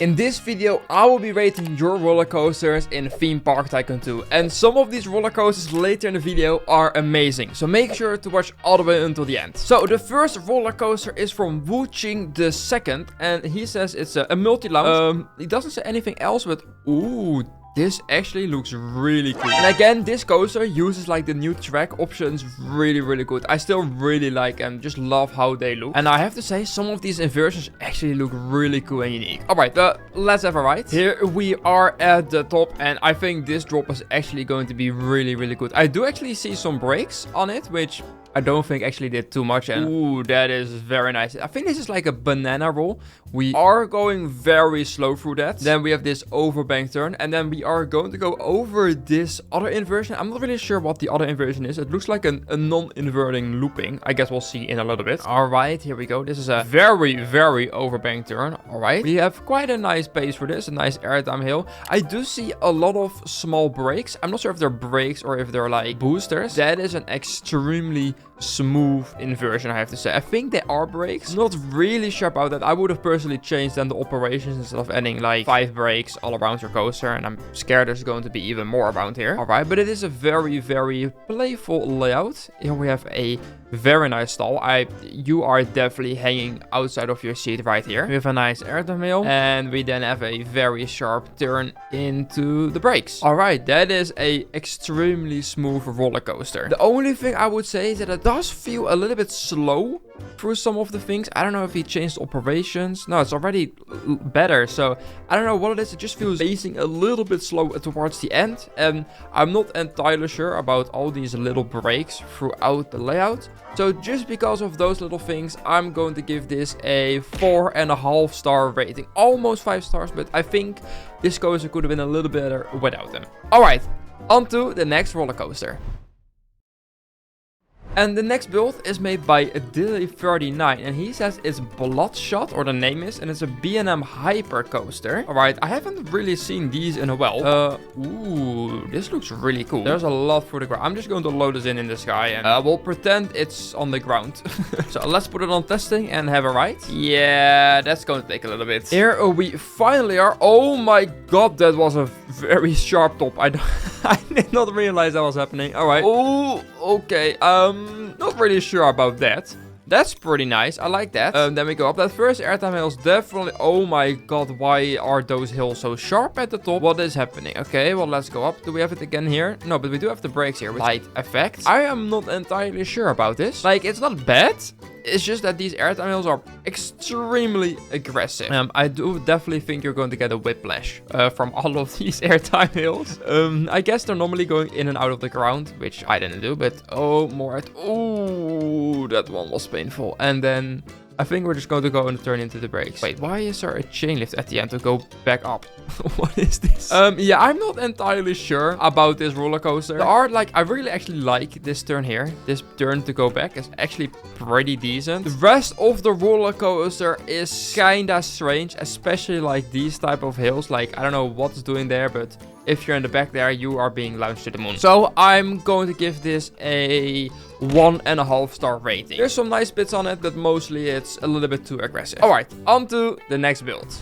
In this video, I will be rating your roller coasters in Theme Park Tycoon 2. And some of these roller coasters later in the video are amazing. So make sure to watch all the way until the end. So the first roller coaster is from Wuching II. And he says it's a multi-launch. He doesn't say anything else, but ooh, this actually looks really cool. And again, this coaster uses like the new track options really good. I still really like them. Just love how they look. And I have to say, some of these inversions actually look really cool and unique. Alright, let's have a ride. Here we are at the top. And I think this drop is actually going to be really good. I do actually see some brakes on it, which I don't think actually did too much. And ooh, that is very nice. I think this is like a banana roll. We are going very slow through that. Then we have this overbank turn. And then we are going to go over this other inversion. I'm not really sure what the other inversion is. It looks like a non-inverting looping. I guess we'll see in a little bit. Alright, here we go. This is a very overbank turn. Alright. We have quite a nice pace for this. A nice airtime hill. I do see a lot of small brakes. I'm not sure if they're brakes or if they're like boosters. That is an extremely smooth inversion, I have to say. I think they are brakes. Not really sure about that. I would have personally changed then the operations instead of adding like 5 brakes all around your coaster, and I'm scared there's going to be even more around here. Alright, but it is a very playful layout. Here we have a very nice stall. You are definitely hanging outside of your seat right here. We have a nice airtime hill, and we then have a very sharp turn into the brakes. Alright, that is a extremely smooth roller coaster. The only thing I would say is that it does feel a little bit slow through some of the things. I don't know if he changed operations. No, it's already better. So I don't know what it is. It just feels pacing a little bit slow towards the end. And I'm not entirely sure about all these little breaks throughout the layout. So just because of those little things, I'm going to give this a 4.5 star rating. Almost 5 stars, but I think this coaster could have been a little better without them. Alright, on to the next roller coaster. And the next build is made by Dilly39, and he says it's Bloodshot, or the name is, and it's a B&M hyper coaster. Alright, I haven't really seen these in a while. Ooh, this looks really cool. There's a lot for the ground. I'm just going to load this in the sky, and we'll pretend it's on the ground. So let's put it on testing and have a ride. Yeah, that's going to take a little bit. Here we finally are. Oh my god, that was a very sharp top. I did not realize that was happening. Alright. Oh, okay. Not really sure about that. That's pretty nice. I like that. Then we go up. That first airtime hill is definitely... Oh my god, why are those hills so sharp at the top? What is happening? Okay, well, let's go up. Do we have it again here? No, but we do have the brakes here with light effect. I am not entirely sure about this. Like, it's not bad. It's just that these airtime hills are extremely aggressive. I do definitely think you're going to get a whiplash from all of these airtime hills. I guess they're normally going in and out of the ground, which I didn't do, but oh, more. Oh, that one was painful. And then I think we're just going to go and turn into the brakes. Wait, why is there a chain lift at the end to go back up? What is this? Yeah, I'm not entirely sure about this roller coaster. There are like, I really actually like this turn here. This turn to go back is actually pretty decent. The rest of the roller coaster is kinda strange, especially like these type of hills. Like, I don't know what's doing there, but if you're in the back there, you are being launched to the moon. So I'm going to give this a 1.5 star rating. There's some nice bits on it, but mostly it's a little bit too aggressive. Alright, on to the next build.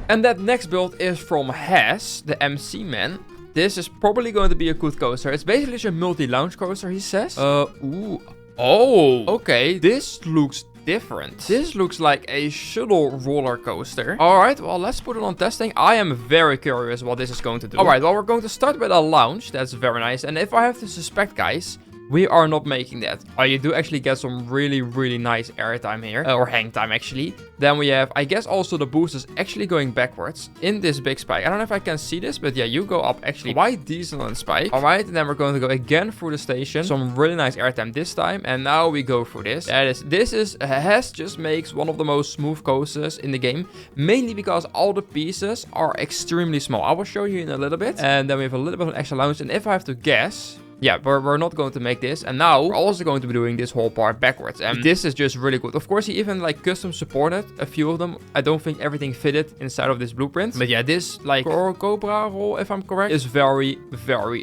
And that next build is from Hess, the MC man. This is probably going to be a good coaster. It's basically just a multi-launch coaster, he says. Ooh. Oh, okay. This looks different. This looks like a shuttle roller coaster. Alright, well, let's put it on testing. I am very curious what this is going to do. Alright, well, we're going to start with a launch. That's very nice. And if I have to suspect, guys, we are not making that. You do actually get some really nice airtime here. Or hang time, actually. Then we have, I guess, also the boosters actually going backwards in this big spike. I don't know if I can see this, but yeah, you go up actually quite decent on the spike. Alright, and then we're going to go again through the station. Some really nice airtime this time. And now we go through this. Hess just makes one of the most smooth coasters in the game. Mainly because all the pieces are extremely small. I will show you in a little bit. And then we have a little bit of an extra launch. And if I have to guess... Yeah, we're not going to make this. And now we're also going to be doing this whole part backwards. And this is just really good. Of course, he even like custom supported a few of them. I don't think everything fitted inside of this blueprint. But yeah, this like Cobra roll, if I'm correct, is very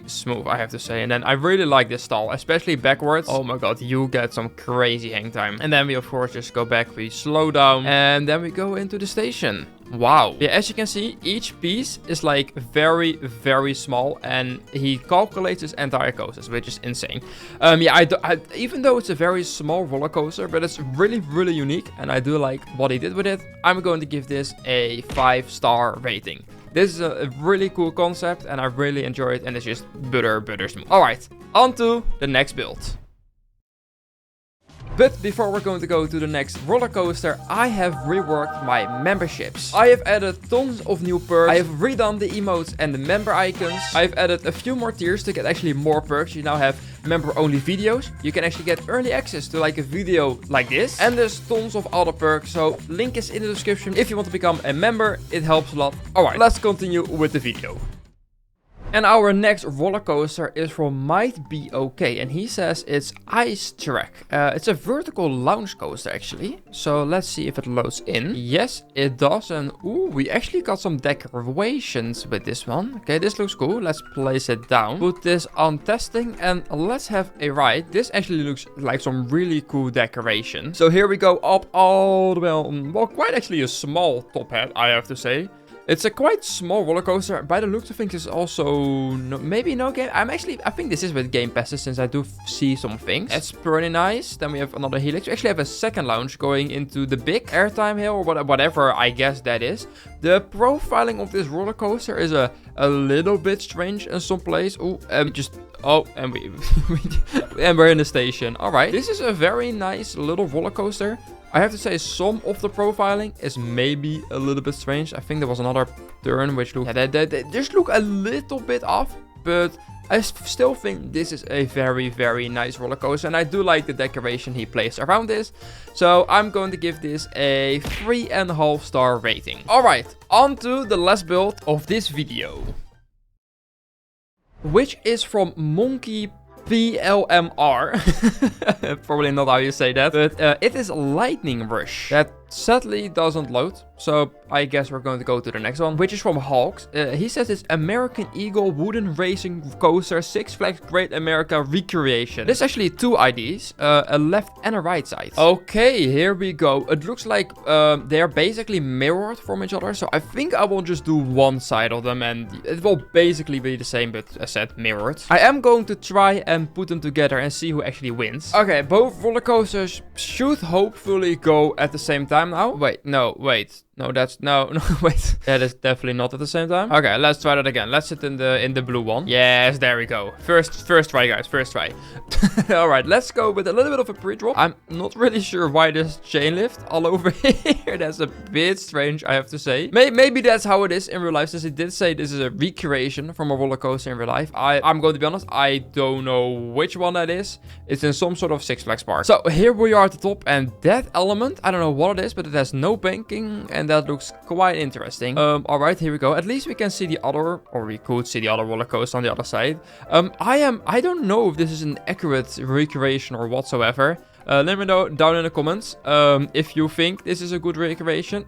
smooth, I have to say. And then I really like this stall, especially backwards. Oh my god, you get some crazy hang time. And then we of course just go back, we slow down, and then we go into the station. Wow. Yeah, as you can see, each piece is like very, very small, and he calculates his entire coasters, which is insane. Yeah, even though it's a very small roller coaster, but it's really, really unique, and I do like what he did with it, I'm going to give this a 5-star rating. This is a really cool concept, and I really enjoy it, and it's just butter smooth. Alright, on to the next build. But before we're going to go to the next roller coaster, I have reworked my memberships. I have added tons of new perks. I have redone the emotes and the member icons. I've added a few more tiers to get actually more perks. You now have member-only videos. You can actually get early access to like a video like this. And there's tons of other perks, so link is in the description. If you want to become a member, it helps a lot. Alright, let's continue with the video. And our next roller coaster is from Might Be Okay, and he says it's Ice Track. It's a vertical launch coaster actually. So let's see if it loads in. Yes, it does. And ooh, we actually got some decorations with this one. Okay, this looks cool. Let's place it down. Put this on testing and let's have a ride. This actually looks like some really cool decoration. So here we go up all the way on. Well, quite actually a small top hat, I have to say. It's a quite small roller coaster. By the looks, I think it's also maybe no game. I think this is with game passes, since I do see some things. It's pretty nice. Then we have another helix. We actually have a second lounge going into the big airtime hill, or whatever I guess that is. The profiling of this roller coaster is a little bit strange in some place. Ooh, and we're in the station. All right, this is a very nice little roller coaster. I have to say some of the profiling is maybe a little bit strange. I think there was another turn which looked... Yeah, they just look a little bit off. But I still think this is a very, very nice roller coaster. And I do like the decoration he placed around this. So I'm going to give this a 3.5-star rating. Alright, on to the last build of this video. Which is from Monkey PLMR. Probably not how you say that. But it is Lightning Rush. That sadly doesn't load. So I guess we're going to go to the next one, which is from Hawks. He says it's American Eagle Wooden Racing Coaster Six Flags Great America Recreation. There's actually two IDs, a left and a right side. Okay, here we go. It looks like they're basically mirrored from each other. So I think I will just do one side of them and it will basically be the same, but as said, mirrored. I am going to try and put them together and see who actually wins. Okay, both roller coasters should hopefully go at the same time now. Wait, no, wait. No, wait. That is definitely not at the same time. Okay, let's try that again. Let's sit in the blue one. Yes, there we go. First try, guys. First try. All right, let's go with a little bit of a pre-drop. I'm not really sure why this chain lift all over here. That's a bit strange, I have to say. Maybe that's how it is in real life, since it did say this is a recreation from a roller coaster in real life. I'm going to be honest, I don't know which one that is. It's in some sort of Six Flags park. So here we are at the top, and that element, I don't know what it is, but it has no banking, and that looks quite interesting. All right, here we go. At least we can see the other, or we could see the other roller coaster on the other side. I don't know if this is an accurate recreation or whatsoever. Let me know down in the comments if you think this is a good recreation.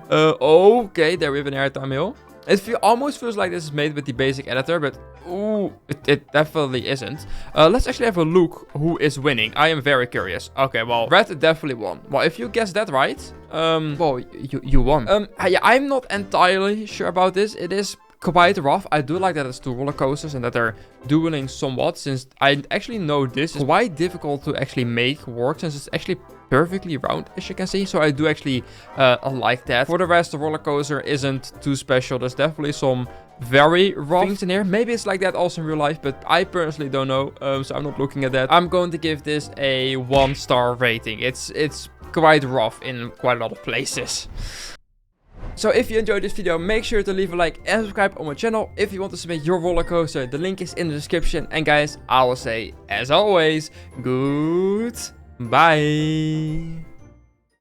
Okay, there we have an airtime hill. It almost feels like this is made with the basic editor, but ooh, it definitely isn't. Let's actually have a look who is winning. I am very curious. Okay, well, Red definitely won. Well, if you guessed that right, well, you won. Yeah, I'm not entirely sure about this. It is quite rough. I do like that it's two roller coasters and that they're dueling somewhat, since I actually know this is quite difficult to actually make work, since it's actually perfectly round, as you can see. So I do actually like that. For the rest, the roller coaster isn't too special. There's definitely some very rough things in here. Maybe it's like that also in real life, but I personally don't know, so I'm not looking at that. I'm going to give this a 1-star rating. It's quite rough in quite a lot of places. So if you enjoyed this video, make sure to leave a like and subscribe on my channel. If you want to submit your roller coaster, the link is in the description. And guys, I will say, as always, goodbye.